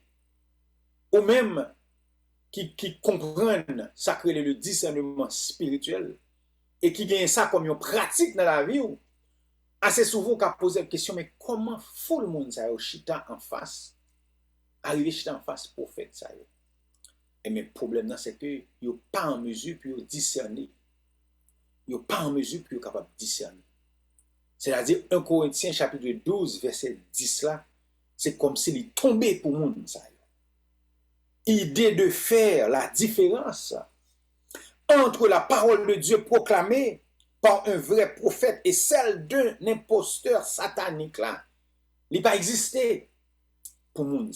ou même qui comprennent ça que le discernement spirituel et qui gagne ça comme une pratique dans la vie, assez souvent qu'on pose la question, mais comment faut le monde ça chita en face, arriver chita en face prophète ça? mais le problème, c'est que vous n'êtes pas en mesure pour discerner. Vous n'êtes pas en mesure pour capable de discerner. C'est-à-dire, 1 Corinthiens chapitre 12, verset 10 là, c'est comme s'il est tombé pour le monde. Idée de faire la différence entre la parole de Dieu proclamée par un vrai prophète et celle d'un imposteur satanique là, il n'a pas existé pour le monde.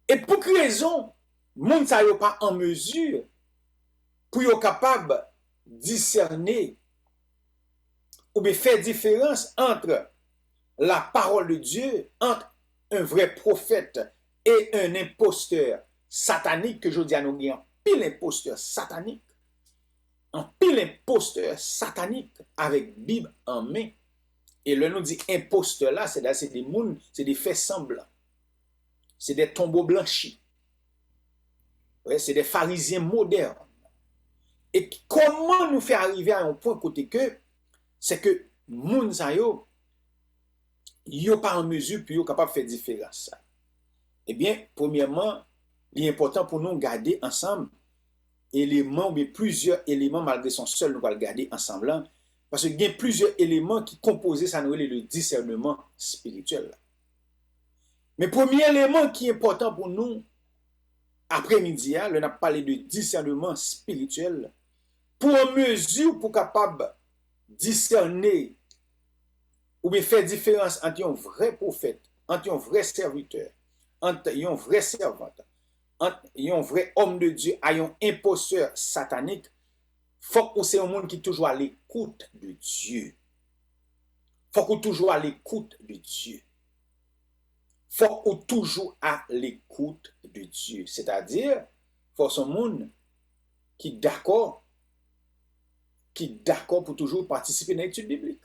Et pour quelle raison, le monde n'est pas en mesure pour être capable de discerner ou bien faire différence entre la parole de Dieu, entre un vrai prophète et un imposteur satanique, que je dis à nous, un pile imposteur satanique, un pile imposteur satanique avec Bible en main. Et le nous dit imposteur là, c'est des mouns, c'est des faits semblants, c'est des tombeaux blanchis, ouais, c'est des pharisiens modernes. Et comment nous faire arriver à un point côté que c'est que moun sa yo pas en mesure puis yo capable de faire différence. Eh bien, premièrement, il est important pour nous garder ensemble éléments, mais plusieurs éléments malgré son seul nous va le garder ensemble parce qu'il y a plusieurs éléments qui composent ça nous le discernement spirituel. Mais premier élément qui est important pour nous après-midi, on a parlé de discernement spirituel pour en mesure pour capable discerner ou bien faire différence entre un vrai prophète, entre un vrai serviteur, entre un vrai servante, entre un vrai homme de Dieu et un imposteur satanique, faut que c'est un monde qui est toujours à l'écoute de Dieu. Faut que toujours à l'écoute de Dieu. Faut que toujours à l'écoute de Dieu. C'est-à-dire, faut ce monde qui est d'accord pour toujours participer à l'étude biblique.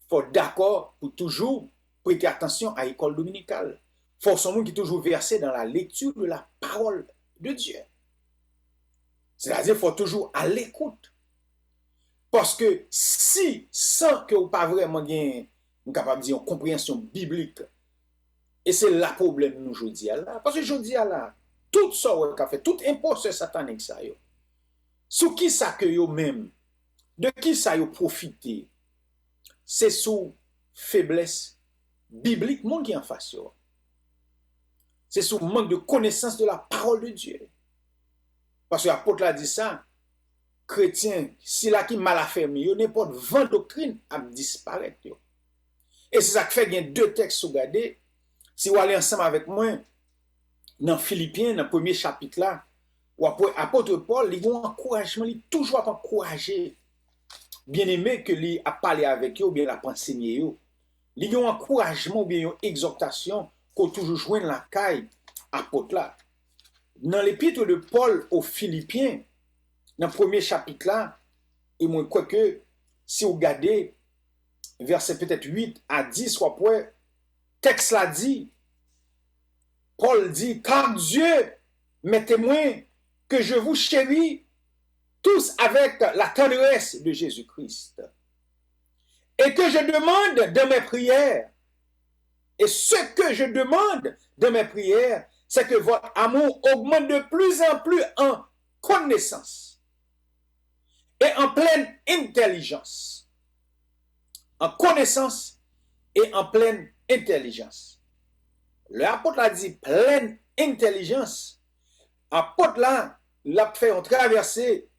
Faut d'accord pour toujours prêter attention à l'école dominicale. Faut ce monde qui est toujours versé dans la lecture de la parole de Dieu. C'est-à-dire, faut toujours à l'écoute. Parce que si, sans que vous pas vraiment capable de dire une compréhension biblique, et c'est là le problème nous aujourd'hui là, parce que aujourd'hui là, tout ça qu'a fait, tout imposteur satanique ça yo. Sous qui ça que yo même, de qui ça yo profité, c'est sous faiblesse biblique monde qui en face yo. C'est sous manque de connaissance de la parole de Dieu. Parce que l'apôtre a dit ça, chrétien, si là qui mal affermi, yo n'importe 20 doctrines à disparaître yo. Et c'est ça qui fait qu'il y a deux textes sous garder. Si vous allez ensemble avec moi, dans Philippiens, dans le premier chapitre là, où apôtre Paul, il a un encouragement, il toujours encouragé, bien aimé que lui a parlé avec eux, ou bien il a enseigné eux. Il a un encouragement, ou bien une exhortation, qu'on toujours joindre la caille apôtre là. Dans l'épître de Paul aux Philippiens, dans le premier chapitre là, et moi, quoi que, si vous regardez, verset peut-être 8 à 10, soit point, texte là dit, Paul dit, car Dieu m'est témoin que je vous chéris tous avec la tendresse de Jésus-Christ. Et que je demande dans mes prières, et ce que je demande dans mes prières, c'est que votre amour augmente de plus en plus en connaissance et en pleine intelligence. En connaissance et en pleine intelligence. L'apôtre a dit pleine intelligence. L'apôtre là, l'a fait en traversée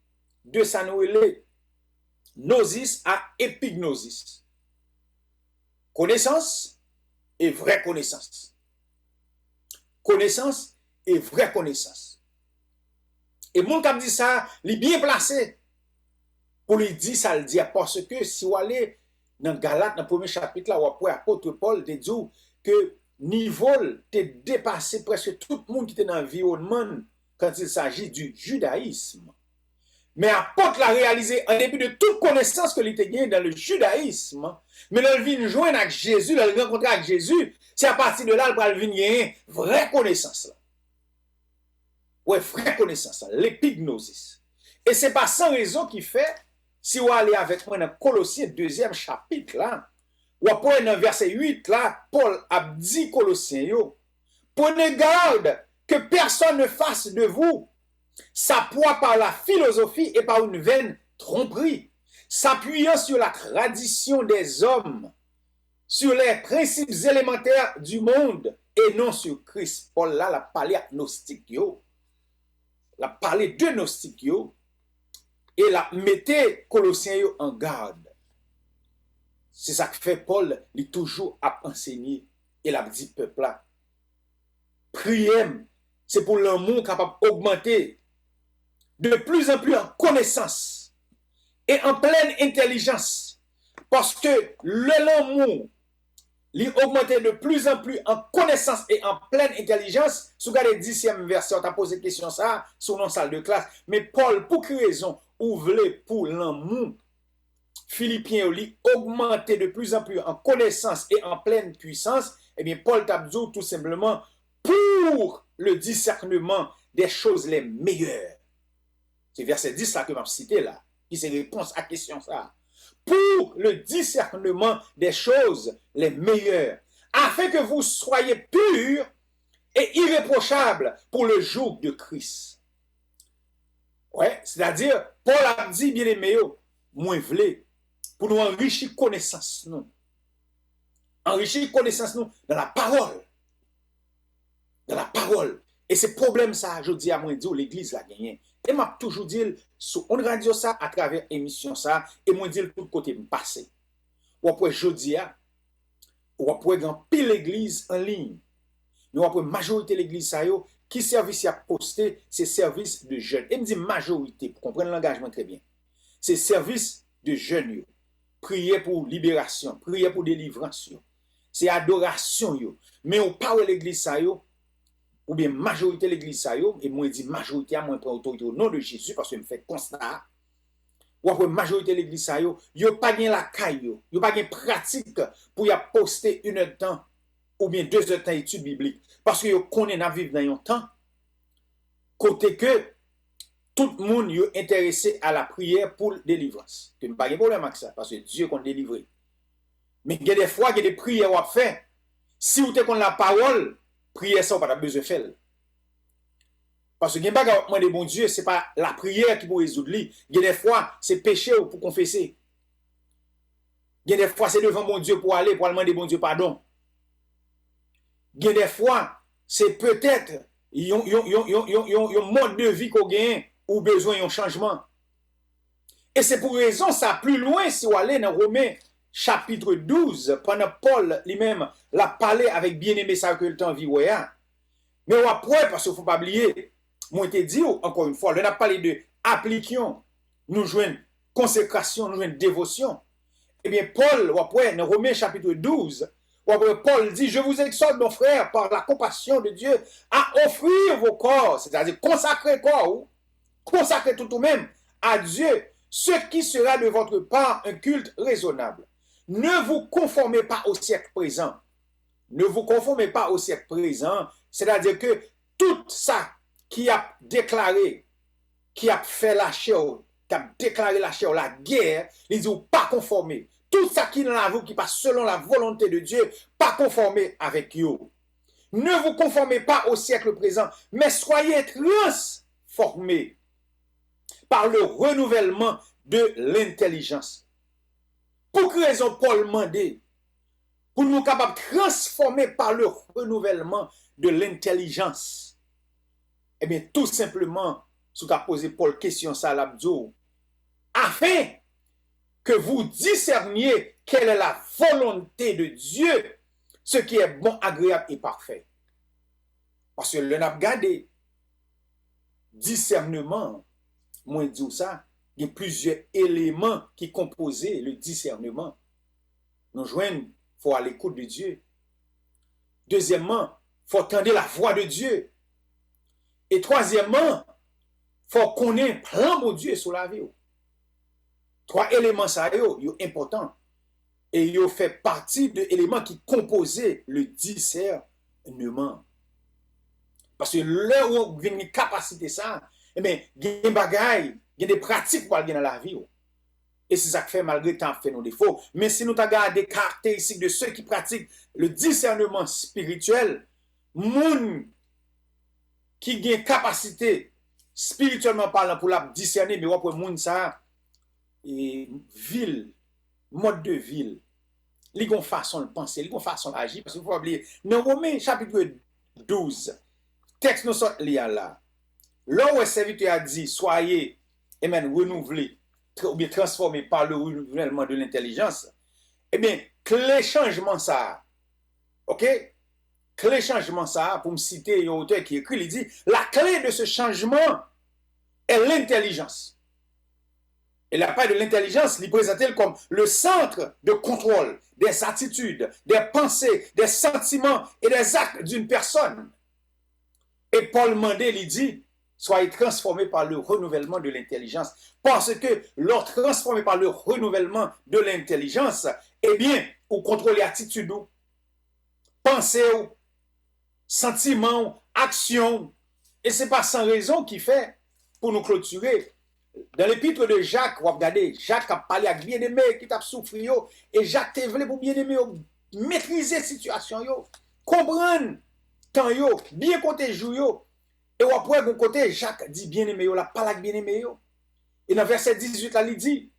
de sa noëlée gnosis à épignosis. Connaissance et vraie connaissance. Connaissance et vraie connaissance. Et mon qui dit ça, il est bien placé pour lui dire ça, le dire parce que si vous allez dans Galates, dans le premier chapitre, là, où après apôtre Paul te dit que niveau te dépassé presque tout le monde qui était dans l'environnement quand il s'agit du judaïsme. Mais apôtre l'a réalisé en dépit de toute connaissance que il était gagné dans le judaïsme. Mais là, il vient joindre avec Jésus, là, il rencontre avec Jésus, c'est à partir de là, il va venir gagner vraie connaissance. Là. Ouais, vraie connaissance, l'épignosis. Et c'est pas sans raison qu'il fait. Si vous allez avec moi dans Colossiens 2e chapitre là, ou après dans verset 8 là, Paul a dit Colossiens yo, prenez garde que que personne ne fasse de vous sa proie par la philosophie et par une vaine tromperie, s'appuyant sur la tradition des hommes, sur les principes élémentaires du monde et non sur Christ. Paul là, l'a parlé agnostique, l'a parlé de gnostique, et l'a mettez Colossiens en garde. C'est ça que fait Paul, il toujours à enseigner et l'a dit peuple là. Priez, c'est pour l'amour capable d'augmenter de plus en plus en connaissance et en pleine intelligence. Parce que l'amour, il augmentait de plus en plus en connaissance et en pleine intelligence. Si vous regardez le 10e verset, on t'a posé question ça sur nos salles de classe. Mais Paul, pour quelle raison, ou voulez pour l'amour, Philippiens lui augmentait de plus en plus en connaissance et en pleine puissance, eh bien Paul t'a dit tout simplement pour le discernement des choses les meilleures. C'est verset 10 là que m'a cité là, qui c'est réponse à la question ça. Pour le discernement des choses les meilleures, afin que vous soyez purs et irréprochables pour le jour de Christ. Ouais, c'est-à-dire, Paul a dit, bien aimé, moins vle, pour nous enrichir connaissance, nous. Enrichir connaissance, nous, dans la parole. Dans la parole. Et ce problème, ça, je dis à moi, l'église l'a gagné. Et m'a toujours dit, on radio ça à travers émission ça, et moi dit tout côté me passer. Ou après jeudi, ou après grand pile l'église en ligne. Mais après majorité l'église ça yo, qui service a posté, c'est service de jeunes. Et me dit majorité, pour comprendre l'engagement très bien. C'est service de jeunes yo. Prier pour libération, prier pour délivrance yo. C'est adoration yo. Mais on parle l'église ça yo, ou bien majorité l'église ça yo, et moi dit majorité à moi prend autorité au nom de Jésus parce que me fait constat. Ou après majorité l'église ça yo pas gain la caille yo pas gain pratique pour y a poster 1 heure de temps ou bien 2 heures de temps étude biblique parce que yo connaît na vivre dans un temps côté que tout le monde yo intéressé à la prière pour délivrance. Que pas de problème avec ça parce que Dieu qu'on délivrer. Mais il y a des fois il y a des prières ou à faire. Si vous êtes contre la parole, prière ça, pas besoin de faire. Parce que il y a pas de bon Dieu, c'est pas la prière qui peut résoudre lui. Il y a des fois, c'est péché pour confesser. Il y a des fois, c'est devant bon Dieu pour aller demander bon Dieu pardon. Il y a des fois, c'est peut-être un mode de vie qu'on gagne ou besoin d'un changement. Et c'est pour raison ça, plus loin, si vous allez dans Romains chapitre 12, pendant Paul lui-même l'a parlé avec bien-aimé ça que le temps vit. Mais après, parce qu'il ne faut pas oublier, moi je dit encore une fois, on a parlé de application, nous jouons consécration, nous jouons dévotion. Eh bien, Paul, après, dans Romains chapitre 12, après, Paul dit, je vous exhorte, mon frère, par la compassion de Dieu, à offrir vos corps, c'est-à-dire consacrer corps, consacrer tout même à Dieu, ce qui sera de votre part un culte raisonnable. Ne vous conformez pas au siècle présent. Ne vous conformez pas au siècle présent, c'est-à-dire que tout ça qui a déclaré, qui a fait la chair, qui a déclaré la chair, la guerre, ils disent pas conformer. Tout ça qui dans la vie, qui passe selon la volonté de Dieu, pas conformer avec eux. Ne vous conformez pas au siècle présent, mais soyez transformés par le renouvellement de l'intelligence. Pour quelle raison Paul demandait? Pour nous capables de transformer par le renouvellement de l'intelligence. Eh bien, tout simplement, si tu as posé Paul question ça à l'abdou, afin que vous discerniez quelle est la volonté de Dieu, ce qui est bon, agréable et parfait. Parce que le n'a regardé discernement, moi je dis ça, il y a plusieurs éléments qui composaient le discernement. Nous joignons, il faut aller à l'écoute de Dieu. Deuxièmement, il faut entendre la voix de Dieu. Et troisièmement, il faut connaître le plan de Dieu sur la vie. 3 éléments, ça sont importants. Et ils font partie des éléments qui composaient le discernement. Parce que là où on a une capacité, ça, eh bien, il y a des bagailles, il y a des pratiques pour aller dans la vie. Et c'est ça qui fait malgré tant fait nos défauts. Mais si nous regardons des caractéristiques de ceux qui pratiquent le discernement spirituel, moun qui a une capacité spirituellement parlant pour la discerner, mais pour le monde ça, et ville, mode de ville, ils ont façon de penser, ils ont façon d'agir. Parce qu'il faut oublier, dans Romains chapitre 12, texte nous sort là. Là où le serviteur a dit, soyez, renouvelés, ou bien transformés par le renouvellement de l'intelligence, eh bien, clé changement ça, ok? Clé changement ça, pour me citer un auteur qui écrit, il dit, la clé de ce changement est l'intelligence. Et la part de l'intelligence, il présente comme le centre de contrôle des attitudes, des pensées, des sentiments et des actes d'une personne. Et Paul Mandé, il dit, soyez transformés par le renouvellement de l'intelligence. Parce que, lors transformés par le renouvellement de l'intelligence, eh bien, vous contrôlez l'attitude, pensée, sentiments, actions. Et ce n'est pas sans raison qu'il fait pour nous clôturer. Dans l'épître de Jacques, vous regardez, Jacques a parlé avec bien-aimé qui t'a souffert, et Jacques t'a voulu pour bien-aimé maîtriser la situation, comprendre temps, bien compter jour, et après, de côté, Jacques dit bien-aimé, la parle avec bien-aimé. Et dans verset 18, là, il dit,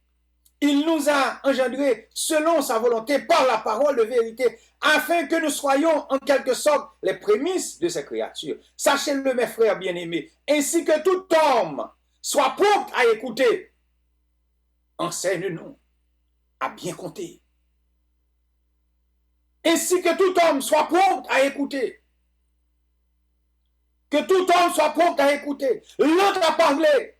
il nous a engendrés selon sa volonté par la parole de vérité, afin que nous soyons en quelque sorte les prémices de ces créatures. Sachez-le, mes frères bien-aimés, ainsi que tout homme soit prompt à écouter. Enseigne-nous à bien compter. Ainsi que tout homme soit prompt à écouter. Que tout homme soit prompt à écouter. Lent à parler.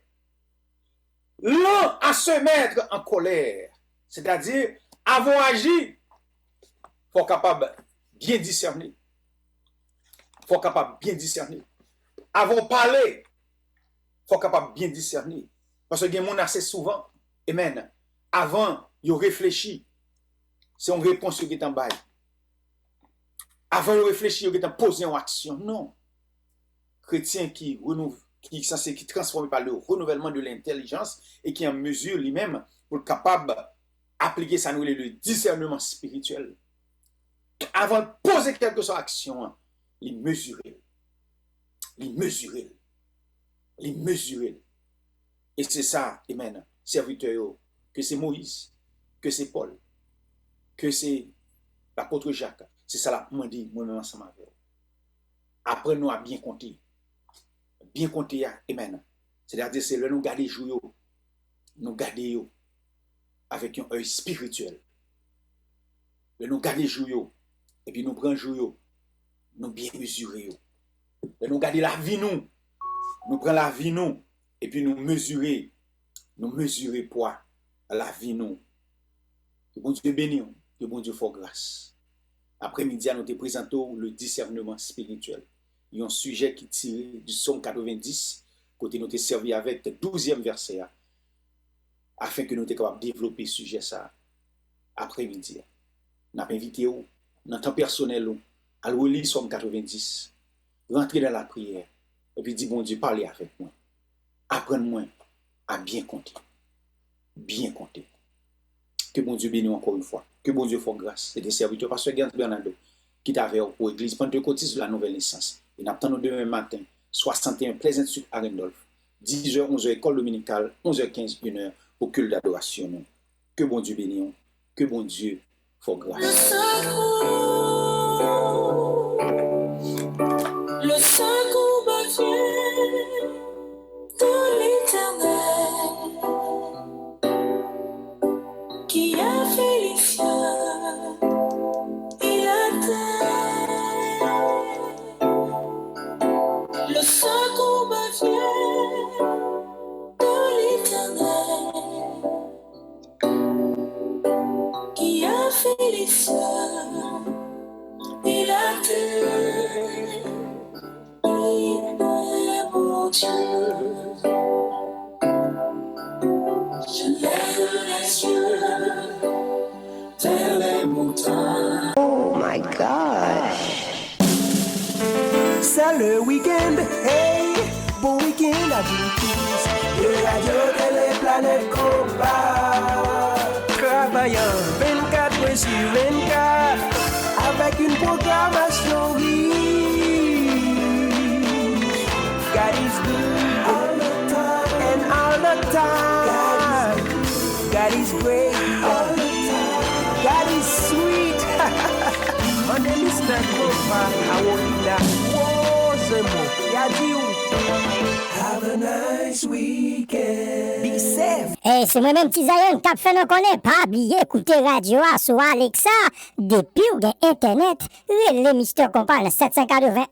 Lent à se mettre en colère. C'est-à-dire, avant agi, il faut capable bien discerner. Il faut capable bien discerner. Avant parler, il faut capable bien discerner. Parce que il y a des gens assez souvent, amen, avant, ils réfléchissent. C'est une réponse qui est en bas. Avant de réfléchir, ils ont posé une action. Non. Chrétien qui est transformé par le renouvellement de l'intelligence et qui est en mesure lui-même pour être capable d'appliquer ça, le discernement spirituel. Avant de poser quelque chose action, il mesurer. Il mesurer. Il mesurer. Et c'est ça, amen, serviteur, que c'est Moïse, que c'est Paul, que c'est l'apôtre Jacques. C'est ça la m'a dit, moi-même ensemble avec vous. Apprenons à bien compter. Bien compter, amen. C'est-à-dire, c'est le nous garder jouer, nous garder avec un œil spirituel. Le nous garder jouer, et puis nous prendre jouer, nous bien mesurer. Le nous garder la vie, nous prenons la vie, nous, et puis nous mesurer poids à la vie, nous. Que bon Dieu bénisse, que bon Dieu fasse grâce. Après-midi, nous te présentons le discernement spirituel. Il y a un sujet qui tire du psaume 90, côté nous te servi avec le 12e verset, afin que nous te capables de développer ce sujet ça après-midi. Nous avons invité dans le temps personnel à lire le psaume 90, rentrer dans la prière, et puis dire, bon Dieu, parlez avec moi. Apprenez-moi à bien compter. Bien compter. Que bon Dieu bénisse encore une fois. Que bon Dieu fasse grâce. C'est des serviteurs, pasteur Gant Bernardo, qui t'avait pour l'église pentecôtiste de la nouvelle naissance. Et nous attendons demain matin, 61 Pleasant Street à Randolph, 10h, 11h, école dominicale, 11h15, 1h, au culte d'adoration. Que bon Dieu bénisse. Que bon Dieu fasse grâce.
Le secours me vient de l'Éternel qui a fait les cieux et la terre. Le secours me vient de l'Éternel qui a fait les cieux et la terre. Il est mon Dieu. Je lève les yeux vers les montagnes.
Oh my gosh.
C'est le week-end, hey, bon week-end à vous tous. Le radio de les planètes combat. Travaillant 24 heures sur 24, avec une programmation riche. God is good all the time and all the time. God is great all the time. God is sweet. My name is Nakopa. I want you to have a nice weekend. Be safe.
Eh, c'est moi-même, petit Zion, qui a fait nous connaître. Pas oublier écouter radio sur Alexa. Depuis ou bien Internet, l'émission qu'on parle 781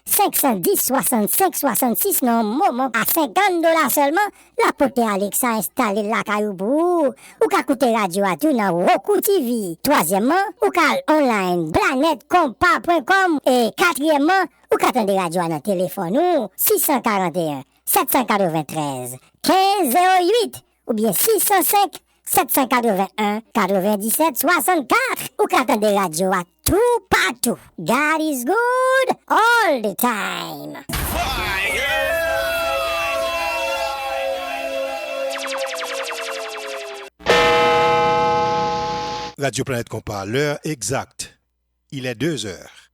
510 65 66 non moment à $50 seulement. La pote Alexa installée la caillou ou qu'à écouter radio à tout dans Roku TV. Troisièmement, ou qu'à online planetcompa.com et quatrièmement, ou qu'à attendre radio à notre téléphone ou 641 793 1508 ou bien 605 781 97 64 ou qu'à attendre radio à tout partout. God is good all the time.
Radio Planète Compas, l'heure exacte. Il est 2 heures.